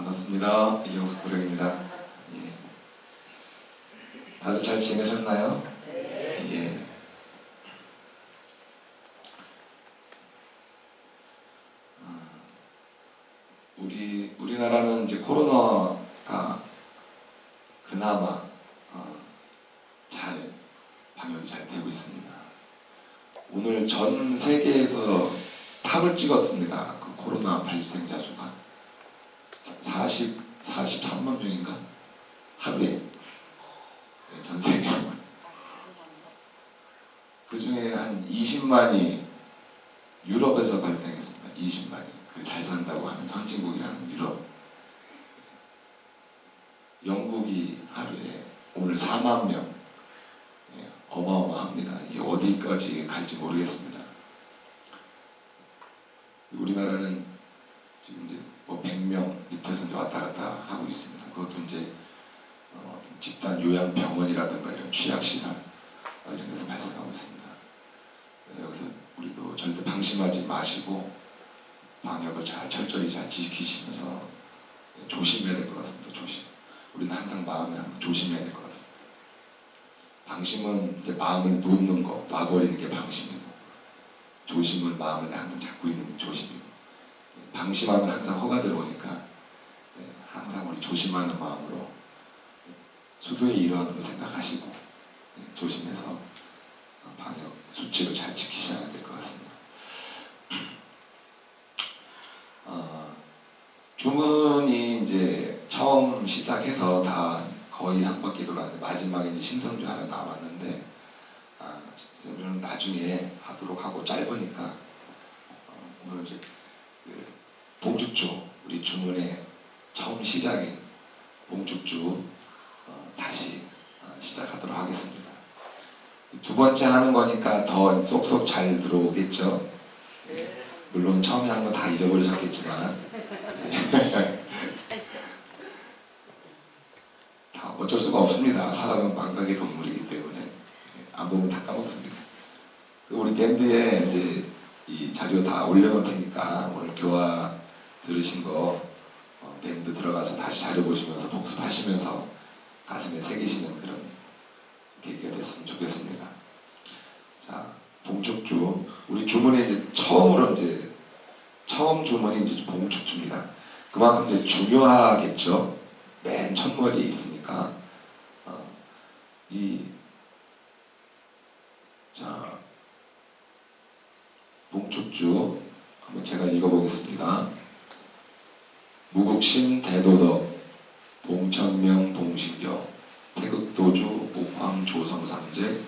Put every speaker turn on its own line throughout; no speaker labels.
반갑습니다. 이경석 고령입니다. 예. 다들 잘 지내셨나요? 예. 우리나라는 이제 코로나가 그나마 잘 방역이 잘 되고 있습니다. 오늘 전 세계에서 탑을 찍었습니다. 그 코로나 발생자 수가 43만 명인가? 하루에. 네, 전 세계에서. 그 중에 한 20만이 유럽에서 발생했습니다. 20만이. 그 잘 산다고 하는 선진국이라는 유럽. 영국이 하루에 오늘 4만 명. 네, 어마어마합니다. 이게 어디까지 갈지 모르겠습니다. 우리나라는 지금 이제 뭐 100명 밑에서 이제 왔다 갔다 하고 있습니다. 그것도 이제 집단 요양병원이라든가 이런 취약시설 이런 데서 발생하고 있습니다. 네, 여기서 우리도 절대 방심하지 마시고 방역을 철저히 잘 지키시면서 조심해야 될 것 같습니다. 조심. 우리는 항상 마음에 항상 조심해야 될 것 같습니다. 방심은 이제 마음을 놓는 거, 놔버리는 게 방심이고, 조심은 마음을 항상 잡고 있는 게 조심이고, 방심하면 항상 허가 들어오니까 항상 우리 조심하는 마음으로 수도의 일원으로 생각하시고 조심해서 방역 수칙을 잘 지키셔야 될 것 같습니다. 주문이 이제 처음 시작해서 다 거의 한 바퀴 돌았는데 마지막에 이제 신성주 하나 남았는데 신성주는 나중에 하도록 하고 짧으니까 오늘 이제 봉축주 우리 주문의 처음 시작인 봉축주 다시 시작하도록 하겠습니다. 두 번째 하는 거니까 더 쏙쏙 잘 들어오겠죠. 물론 처음에 한 거 다 잊어버리셨겠지만 다 어쩔 수가 없습니다. 사람은 망각의 동물이기 때문에 안 보면 다 까먹습니다. 우리 밴드에 이제 이 자료 다 올려놓을 테니까 오늘 교화 들으신 거 밴드 들어가서 다시 자료 보시면서 복습하시면서 가슴에 새기시는 그런 계기가 됐으면 좋겠습니다. 자, 봉축주 우리 주문에 이제 처음 주문이 이제 봉축주입니다. 그만큼 이제 중요하겠죠. 맨 첫머리에 있으니까 자, 봉축주 한번 제가 읽어보겠습니다. 무국신 대도덕 봉천명 봉신교 태극도주 옥황조성상제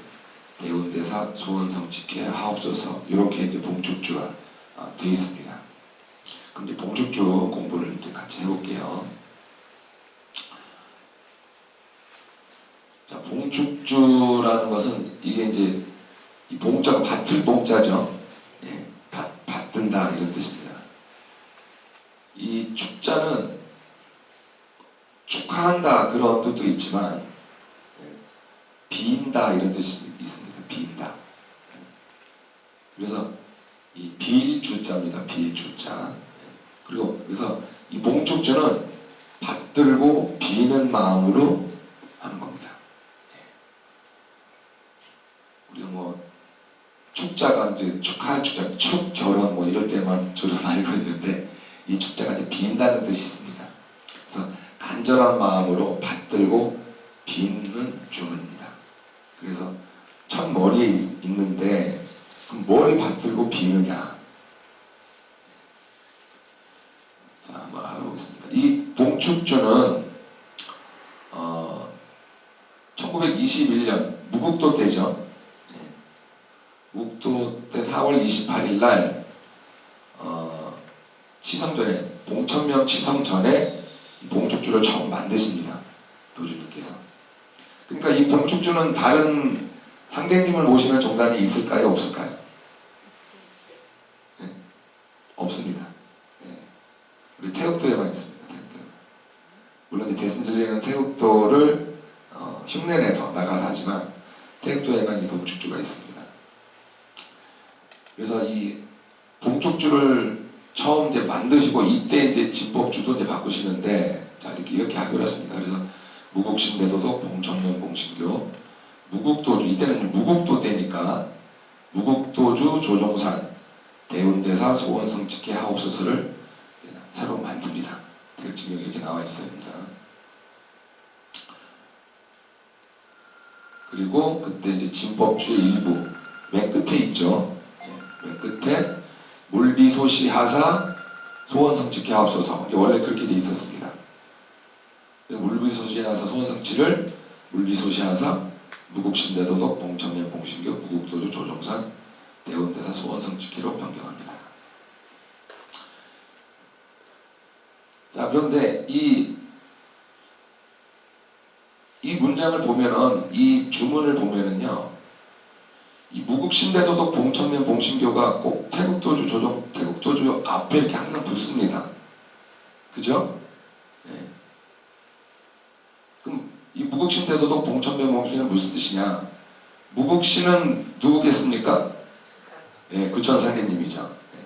대운대사 소원성직회 하옵소서 이렇게 이제 봉축주가 되어 있습니다. 그럼 이제 봉축주 공부를 이제 같이 해볼게요. 자, 봉축주라는 것은 이게 이제 이 봉자가 밭을 봉자죠. 예, 받든다 이런 뜻입니다. 이 축자는 축하한다 그런 뜻도 있지만 빈다 이런 뜻이 있습니다. 빈다. 그래서 이 빌주자입니다. 빌주자. 그리고 그래서 이 봉축주는 받들고 비는 마음으로 하는 겁니다. 우리가 뭐 축자가 이제 축하할 축자, 축 결혼 뭐 이럴 때만 주로 알고 있는데 이 축자가 이제 빈다는 뜻이 있습니다. 그래서 간절한 마음으로 받들고 비는 주문입니다. 그래서 첫 머리에 있는데 그럼 뭘 받들고 비느냐? 자, 한번 알아보겠습니다. 이 봉축주는 1921년 무국도 때죠. 무국도 때 4월 28일 날 치성전에 봉천명 치성 전에 봉축주를 처음 만드십니다. 도주님께서. 그러니까 이 봉축주는 다른 상대님을 모시는 종단이 있을까요? 없을까요? 네? 없습니다. 네. 우리 태극도에만 있습니다. 태극도에. 물론 대승절리에는 태극도를 흉내내서 나가라 하지만 태극도에만 이 봉축주가 있습니다. 그래서 이 봉축주를 처음 이제 만드시고 이때 이제 진법주도 이제 바꾸시는데 자 이렇게 하기로 했습니다. 그래서 무국신대도독 봉천면 봉신교 무국도주 이때는 무국도 때니까 무국도주 조종산 대운대사 소원성직계 하옵소서를 새로 만듭니다. 지금 이렇게 나와 있습니다. 그리고 그때 이제 진법주의 일부 맨 끝에 있죠. 맨 끝에 물비소시하사 소원성직계 하옵소서. 원래 그렇게 돼 있었습니다. 물비소시하사 소원성치를 물비소시하사 무국신대도독 봉천면 봉신교 무국도주 조종산 대운대사 소원성직계로 변경합니다. 자 그런데 이 문장을 보면은 이 주문을 보면은요, 이 무국신대도독 봉천면 봉신교가 꼭 태국도주 앞에 이렇게 항상 붙습니다. 그죠? 네. 그럼 이 무국신대도독 봉천면 봉신교는 무슨 뜻이냐? 무국신은 누구겠습니까? 예, 구천상제님이죠. 예.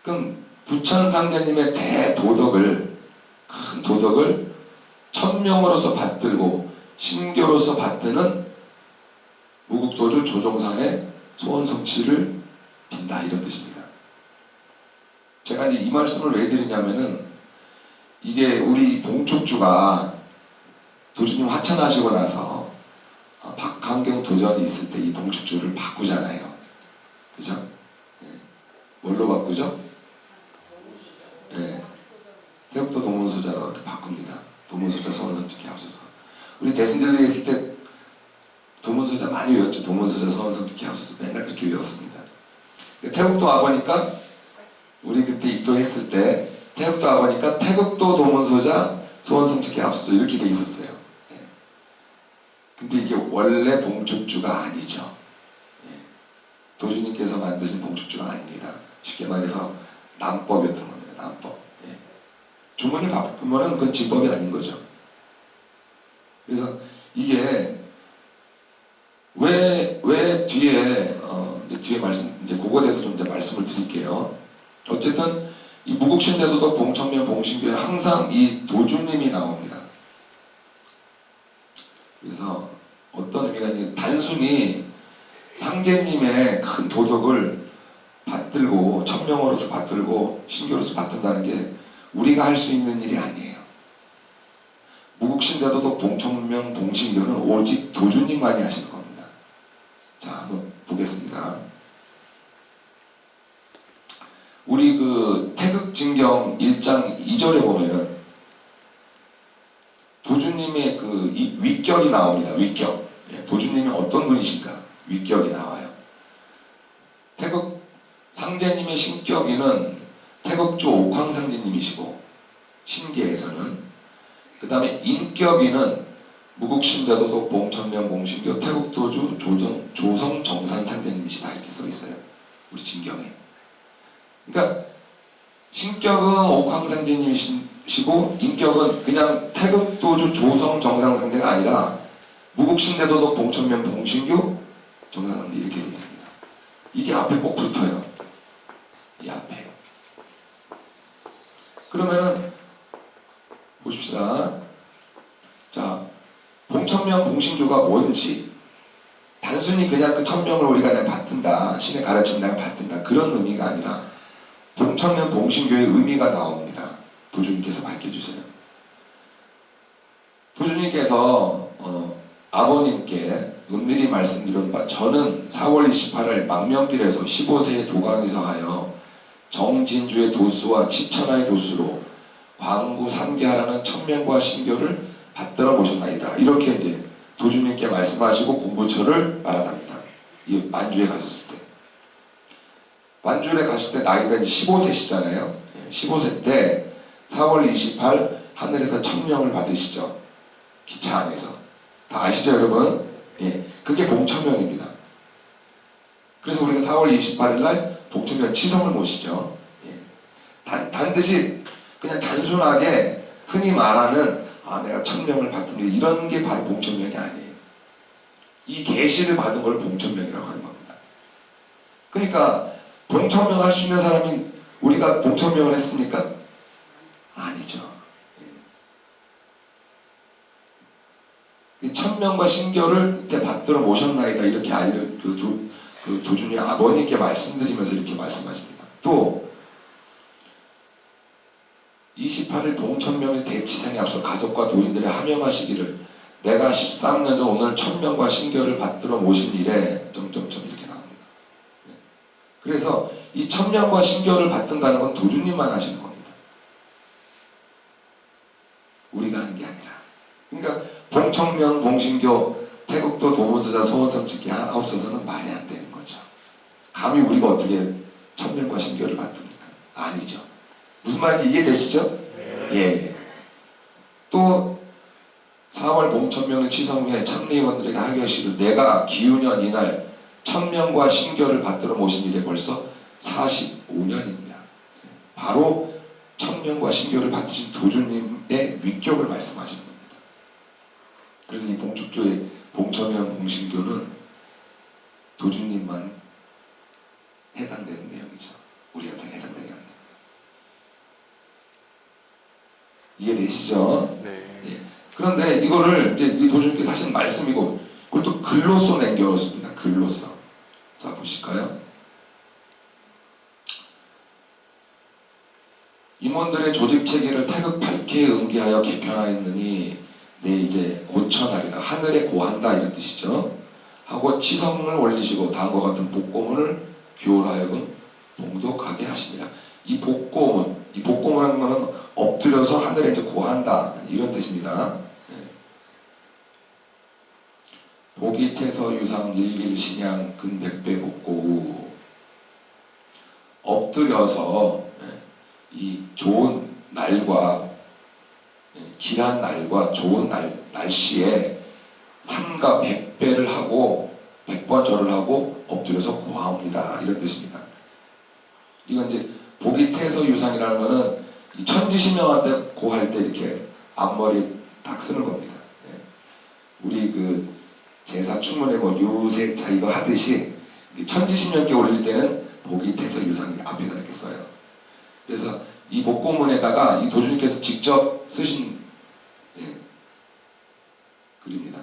그럼 구천상제님의 대도덕을 큰 도덕을 천명으로서 받들고 신교로서 받드는 무국도주 조종산의 소원성취를 빈다 이런 뜻입니다. 제가 이제 이 말씀을 왜 드리냐면은 이게 우리 봉축주가 도주님 화천하시고 나서 박한경 도전이 있을 때 이 봉축주를 바꾸잖아요. 그죠? 예. 뭘로 바꾸죠? 예. 태국도 도문소자로 이렇게 바꿉니다. 도문소자 소원성직계 하옵소서. 우리 대승전에 있을 때 도문소자 많이 외웠죠. 도문소자 소원성직계 하옵소서. 맨날 그렇게 외웠습니다. 태국도 와보니까 우리 그때 입도했을 때 태국도 와보니까 태국도 도문소자 소원성직계 하옵소서 이렇게 돼 있었어요. 예. 근데 이게 원래 봉축주가 아니죠. 예. 도주님께서 만드신 봉축주가 아닙니다. 쉽게 말해서 남법이었던 겁니다. 남법. 예. 주문이 바꾸면은 그건 진법이 아닌 거죠. 그래서 이게 왜 뒤에 뒤에 말씀 이제 그거에 대해서 좀 이제 말씀을 드릴게요. 어쨌든 이 무국신대도독 봉천면 봉신교에는 항상 이 도주님이 나옵니다. 그래서 어떤 의미가 있냐면 단순히 상제님의 큰 도덕을 받들고 천명으로서 받들고 신교로서 받든다는 게 우리가 할 수 있는 일이 아니에요. 무국신대도독 봉천면 봉신교는 오직 도주님만이 하시는 겁니다. 자, 한번 보겠습니다. 우리 그 태극진경 1장 2절에 보면은 도주님의 그 위격이 나옵니다. 위격. 예, 도주님이 어떤 분이신가? 위격이 나와요. 태극 상제님의 신격이는 태극주 옥황상제님이시고 신계에서는 그 다음에 인격이는 무국신대도독 봉천면 봉신교 태국도주 조성정산상제님이시다 이렇게 써있어요. 우리 진경에. 그러니까 신격은 옥황상제님이시고 인격은 그냥 태극도주 조성정산상제가 아니라 무국신대도독 봉천면 봉신교 정산상제 이렇게 되어 있습니다. 이게 앞에 꼭 붙어요. 이 앞에. 그러면은 보십시다. 자, 봉천면 봉신교가 뭔지 단순히 그냥 그 천명을 우리가 내가 받든다, 신의 가르침 내가 받든다 그런 의미가 아니라 봉천면 봉신교의 의미가 나옵니다. 도주님께서 밝혀주세요. 도주님께서 아버님께 은밀히 말씀드린 바 저는 4월 28일 망명길에서 15세의 도강에서 하여 정진주의 도수와 치천하의 도수로 광구 삼계하라는 천명과 신교를 받들어 모셨나이다. 이렇게 이제 도주님께 말씀하시고 공부처를 말하답니다. 이 만주에 가셨을 때. 만주에 가실 때 나이가 이제 15세시잖아요. 15세 때 4월 28일 하늘에서 천명을 받으시죠. 기차 안에서. 다 아시죠 여러분? 예, 그게 봉천명입니다. 그래서 우리가 4월 28일 날 봉천명 치성을 모시죠. 예. 단듯이 그냥 단순하게 흔히 말하는 내가 천명을 받습니다. 이런 게 바로 봉천명이 아니에요. 이 계시를 받은 걸 봉천명이라고 하는 겁니다. 그러니까 봉천명 할 수 있는 사람이 우리가 봉천명을 했습니까? 아니죠. 예. 천명과 신교를 이때 받들어 모셨나이다 이렇게 도준이 아버님께 말씀드리면서 이렇게 말씀하십니다. 또 28일 봉천명의 대치상에 앞서 가족과 도인들의 하명하시기를 내가 13년 전 오늘 천명과 신교를 받들어 모신 이래 점점점 이렇게 나옵니다. 그래서 이 천명과 신교를 받든다는 건 도주님만 하시는 겁니다. 우리가 하는 게 아니라. 그러니까 봉천명, 봉신교, 태국도 도무서자 소원성 짓기 없어서는 말이 안 되는 거죠. 감히 우리가 어떻게 천명과 신교를 받습니까? 아니죠. 무슨 말인지 이해되시죠? 네. 예. 또 4월 봉천명을 취성 후에 참리원들에게 하교시를 내가 기우년 이날 천명과 신교를 받들어 모신 일에 벌써 45년입니다. 바로 천명과 신교를 받으신 도주님의 위격을 말씀하시는 겁니다. 그래서 이 봉축조의 봉천명, 봉신교는 도주님만 해당되는 내용이죠. 우리한테는 해당되지 않는. 이해되시죠? 네. 예. 그런데 이거를 이제 이 도주님께서 하신 말씀이고, 그걸 또 글로써 남겨놓습니다. 글로써. 자, 보실까요? 임원들의 조직 체계를 태극 8개에 응기하여 개편하였느니, 네, 이제 고천하리라. 하늘에 고한다. 이런 뜻이죠. 하고 치성을 올리시고, 다음과 같은 복고문을 규율하여금 봉독하게 하십니다. 이 복고문이라는 것은 엎드려서 하늘에 이제 고한다 이런 뜻입니다. 보기 태서 유상 일길 신양 근백배 복고우 엎드려서 이 좋은 날과 길한 날과 좋은 날씨에 삼가 백배를 하고 100번 절을 하고 엎드려서 고하옵니다 이런 뜻입니다. 이건 이제 보기 태서 유상이라는 거는 이 천지신명한테 고할 때 이렇게 앞머리 딱 쓰는 겁니다. 예. 우리 그 제사 충문에 뭐 유색자 이거 하듯이 천지신명께 올릴 때는 보기 태서 유상 앞에다 이렇게 써요. 그래서 이 복고문에다가 이 도주님께서 직접 쓰신 글입니다.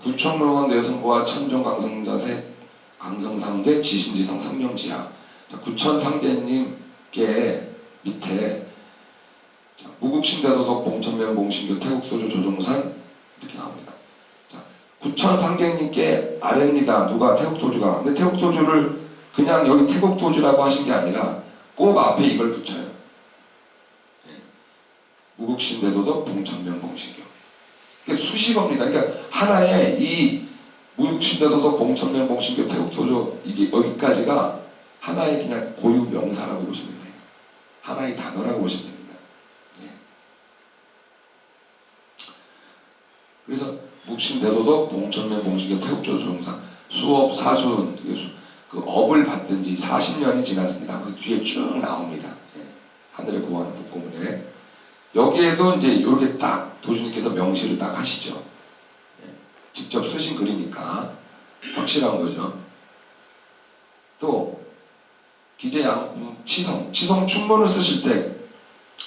구청명원 내성보와 천종강성자세 강성상제 지신지상 상명지하. 구천상제님께 밑에 무국신대도덕 봉천명 봉신교 태국도주 조종산 이렇게 나옵니다. 자, 구천상제님께 아래입니다. 누가 태국도주가. 근데 태국도주를 그냥 여기 태국도주라고 하신 게 아니라 꼭 앞에 이걸 붙여요. 예. 무국신대도덕 봉천명 봉신교. 이게 수식어입니다. 그러니까 하나의 이 무국신대도덕 봉천명 봉신교 태국도주 이게 여기까지가 하나의 그냥 고유 명사라고 보시면 돼요. 하나의 단어라고 보시면 됩니다. 네. 그래서 묵신대도덕 봉천명 봉신교 태국조 조종상 수업 사순 그 업을 받든 지 40년이 지났습니다. 그 뒤에 쭉 나옵니다. 네. 하늘에 구하는 복고문에 여기에도 이제 이렇게 딱 도주님께서 명시를 딱 하시죠. 네. 직접 쓰신 글이니까 확실한 거죠. 또 기재양 치성 충문을 쓰실 때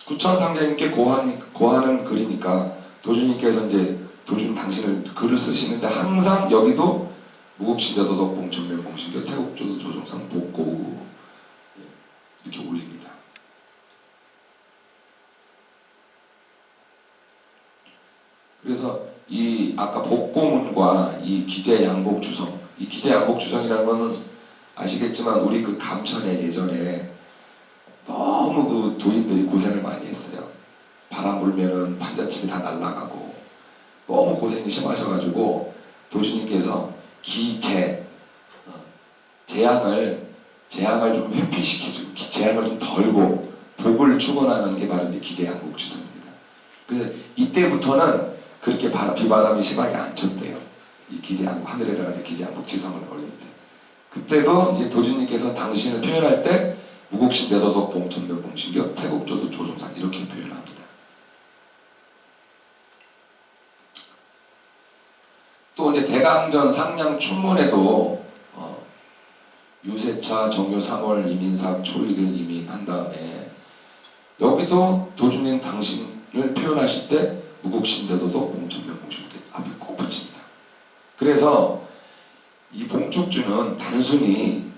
구천상제님께 고하는 글이니까 도주님께서 이제 도주님 당신을 글을 쓰시는데 항상 여기도 무국신대도덕 봉천명 봉신교 태국조도 조종상 복고우 이렇게 올립니다. 그래서 이 아까 복고문과 이 기재양복주성, 이 기재양복주성이라는 거는 아시겠지만 우리 그 감천에 예전에 너무 그 도인들이 고생을 많이 했어요. 바람 불면은 판잣집이 다 날아가고 너무 고생이 심하셔가지고 도주님께서 재앙을 좀 회피시켜주고 재앙을 좀 덜고 복을 축원하는 게 바로 이제 기재양복주성입니다. 그래서 이때부터는 그렇게 비바람이 심하게 안 쳤대요. 이 하늘에다가 기재양복주성을 올릴 때. 그때도 이제 도주님께서 당신을 표현할 때 무국신대도덕 봉천명 봉신교 태국조도 조종상 이렇게 표현합니다. 또 이제 대강전 상량 충문에도 유세차, 정교 3월, 이민삭, 초일을 이민한 다음에 여기도 도주님 당신을 표현하실 때 무국신대도도 봉천명 봉축 이렇게 앞에 꼭 붙입니다. 그래서 이 봉축주는 단순히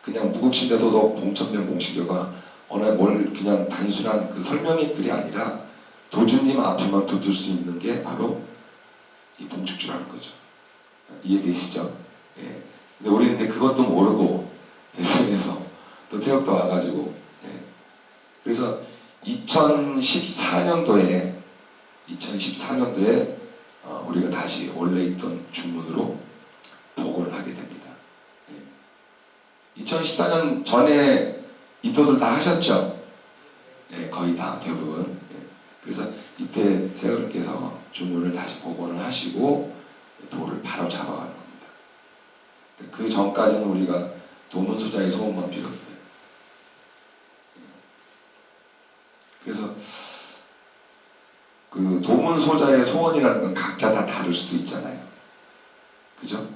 그냥 무국신대도도 봉천명 봉식교가 어느 뭘 그냥 단순한 그 설명의 글이 아니라 도주님 앞에만 붙을 수 있는 게 바로 이 봉축주라는 거죠. 이해되시죠? 예. 근데 우리는 이제 그것도 모르고 대선에서 또 태역도 와가지고 예. 그래서 2014년도에 우리가 다시 원래 있던 주문으로 복원을 하게 됩니다. 예. 2014년 전에 입도들 다 하셨죠? 예, 거의 다 대부분. 예. 그래서 이때 세어른께서 주문을 다시 복원을 하시고 도를 바로 잡아가는 겁니다. 그 전까지는 우리가 도문소자의 소원만 빌었어요. 그래서 그 도문소자의 소원이라는 건 각자 다 다를 수도 있잖아요. 그죠?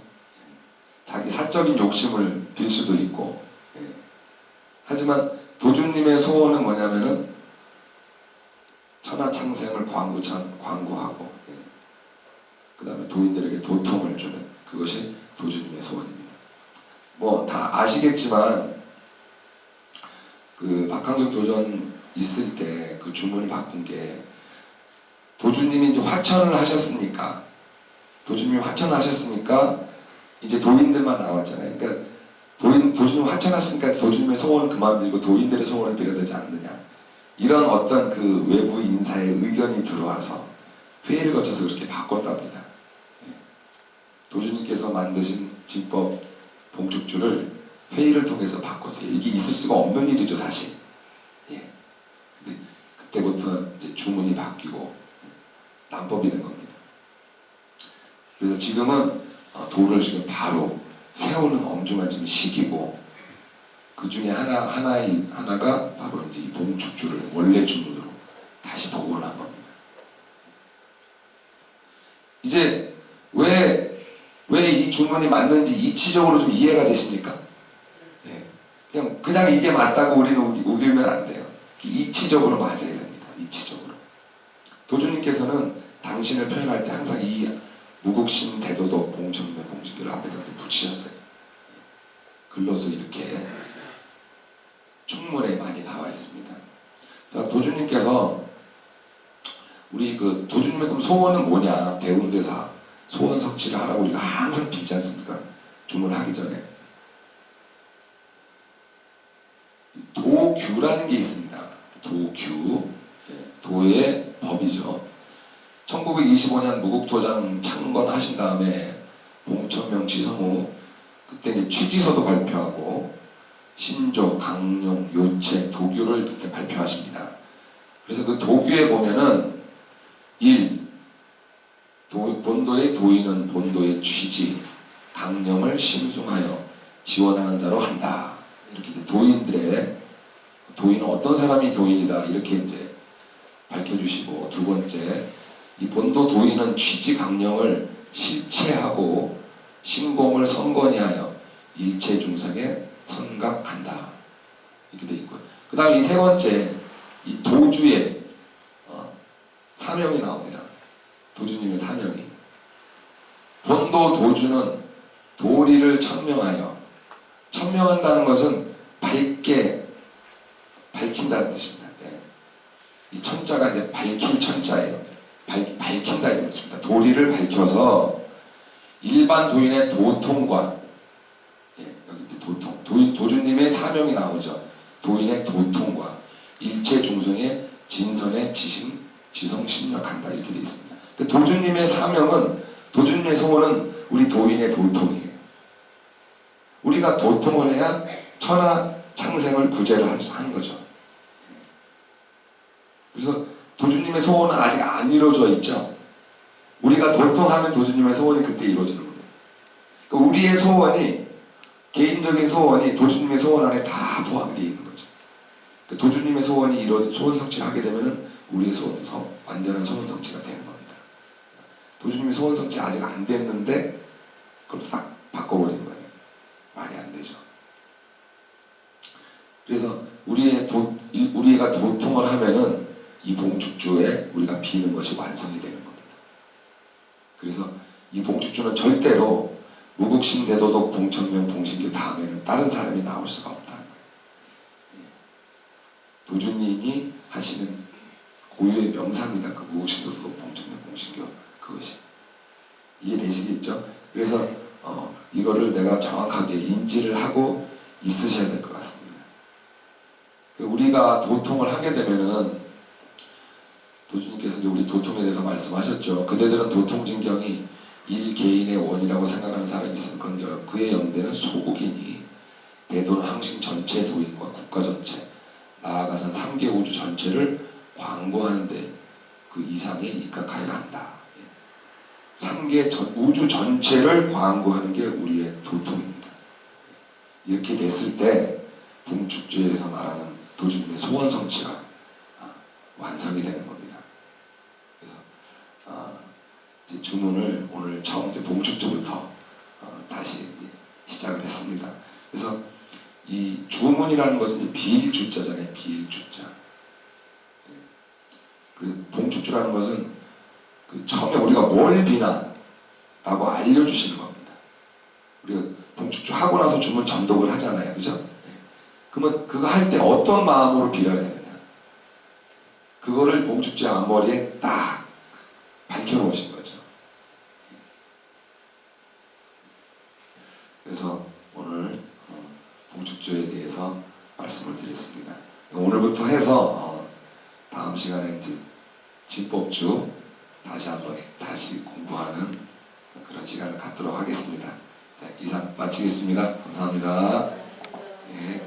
자기 사적인 욕심을 빌 수도 있고. 하지만 도주님의 소원은 뭐냐면은 천하창생을 광구하고 그 다음에 도인들에게 도통을 주는 그것이 도주님의 소원입니다. 뭐 다 아시겠지만 그 박항격 도전 있을 때 그 주문을 바꾼 게 도주님이 이제 화천을 하셨으니까 이제 도인들만 나왔잖아요. 그러니까 도주님 화천하시니까 도주님의 소원을 그만 빌고 도인들의 소원을 빌어야 되지 않느냐. 이런 어떤 그 외부 인사의 의견이 들어와서 회의를 거쳐서 그렇게 바꿨답니다. 도주님께서 만드신 진법 봉축주를 회의를 통해서 바꿨어요. 이게 있을 수가 없는 일이죠, 사실. 예. 근데 그때부터 이제 주문이 바뀌고 납법이 된 겁니다. 그래서 지금은 도를 지금 바로 세우는 엄중한 지금 시기고 그 중에 하나가 바로 이제 이 봉축주를 원래 주문으로 다시 복원한 겁니다. 이제 왜 이 주문이 맞는지 이치적으로 좀 이해가 되십니까? 예. 그냥 이게 맞다고 우리는 우기면 안 돼요. 이치적으로 맞아야 됩니다. 이치적으로. 도주님께서는 당신을 표현할 때 항상 이 무국신 대도덕 봉천명 봉식교를 앞에다 붙이셨어요. 글로서 이렇게 충문에 많이 나와 있습니다. 자, 도주님께서 우리 그 도주님의 그럼 소원은 뭐냐? 대운대사 소원 성취를 하라고 우리가 항상 빌지 않습니까? 주문하기 전에 도규라는 게 있습니다. 도규, 도의 법이죠. 1925년 무국도장 창건하신 다음에 봉천명 지성 후 그때 이제 취지서도 발표하고 신조, 강령, 요체, 도규를 그렇게 발표하십니다. 그래서 그 도규에 보면은 1. 본도의 도인은 본도의 취지, 강령을 심숭하여 지원하는 자로 한다. 이렇게 도인은 어떤 사람이 도인이다. 이렇게 이제 밝혀주시고, 두 번째, 이 본도 도인은 취지 강령을 실체하고 신공을 선건히하여 일체 중생에 선각한다. 이렇게 돼 있고요. 그 다음에 이 세 번째, 이 도주의 사명이 나옵니다. 도주님의 사명이. 본도 도주는 도리를 천명하여, 천명한다는 것은 밝게 밝힌다는 뜻입니다. 이 천자가 이제 밝힐 천자예요. 밝힌다 이런 뜻입니다. 도리를 밝혀서 일반 도인의 도통과 여기 이제 도주님의 사명이 나오죠. 도인의 도통과 일체 중생의 진선의 지성 심력한다 이렇게 되어 있습니다. 도주님의 사명은 도주님의 소원은 우리 도인의 도통이에요. 우리가 도통을 해야 천하 창생을 구제를 하는 거죠. 그래서 도주님의 소원은 아직 안 이루어져 있죠. 우리가 도통하면 도주님의 소원이 그때 이루어지는 거예요. 그러니까 우리의 소원이, 개인적인 소원이 도주님의 소원 안에 다 포함되어 있는 거죠. 그러니까 도주님의 소원이 소원 성취를 하게 되면은 우리의 완전한 소원 성취가 되는 겁니다. 도주님의 소원 성취 아직 안 됐는데 그걸 싹 바꿔버린 거예요. 말이 안 되죠. 그래서 우리가 도통을 하면은 이 봉축주에 우리가 비는 것이 완성이 되는 겁니다. 그래서 이 봉축주는 절대로 무국신 대도독 봉천명 봉신교 다음에는 다른 사람이 나올 수가 없다는 거예요. 도주님이 하시는 고유의 명사입니다. 그 무국신 대도독 봉천명 봉신교 그것이. 이해되시겠죠? 그래서 이거를 내가 정확하게 인지를 하고 있으셔야 될 것 같습니다. 우리가 도통을 하게 되면은 도주님께서 이제 우리 도통에 대해서 말씀하셨죠. 그대들은 도통진경이 일개인의 원이라고 생각하는 사람이 있으면 그의 영대는 소국이니 대도는 항심 전체 도인과 국가 전체 나아가선 3개 우주 전체를 광고하는데 그 이상에 입각하여야 한다. 3개 우주 전체를 광고하는 게 우리의 도통입니다. 이렇게 됐을 때 봉축주에서 말하는 도주님의 소원 성취가 완성이 되는 겁니다. 그래서 이제 주문을 오늘 처음 봉축주부터 다시 시작을 했습니다. 그래서 이 주문이라는 것은 이제 비일주자잖아요. 비일주자. 그리고 봉축주라는 것은 처음에 우리가 뭘 비나 라고 알려주시는 겁니다. 우리가 봉축주 하고 나서 주문 전독을 하잖아요. 그죠? 그러면 그거 할 때 어떤 마음으로 빌어야 되느냐. 그거를 봉축주의 앞머리에 딱 밝혀놓으신 거죠. 그래서 오늘 봉축주에 대해서 말씀을 드렸습니다. 오늘부터 해서 다음 시간에 이제 진법주 다시 공부하는 그런 시간을 갖도록 하겠습니다. 자, 이상 마치겠습니다. 감사합니다. 네.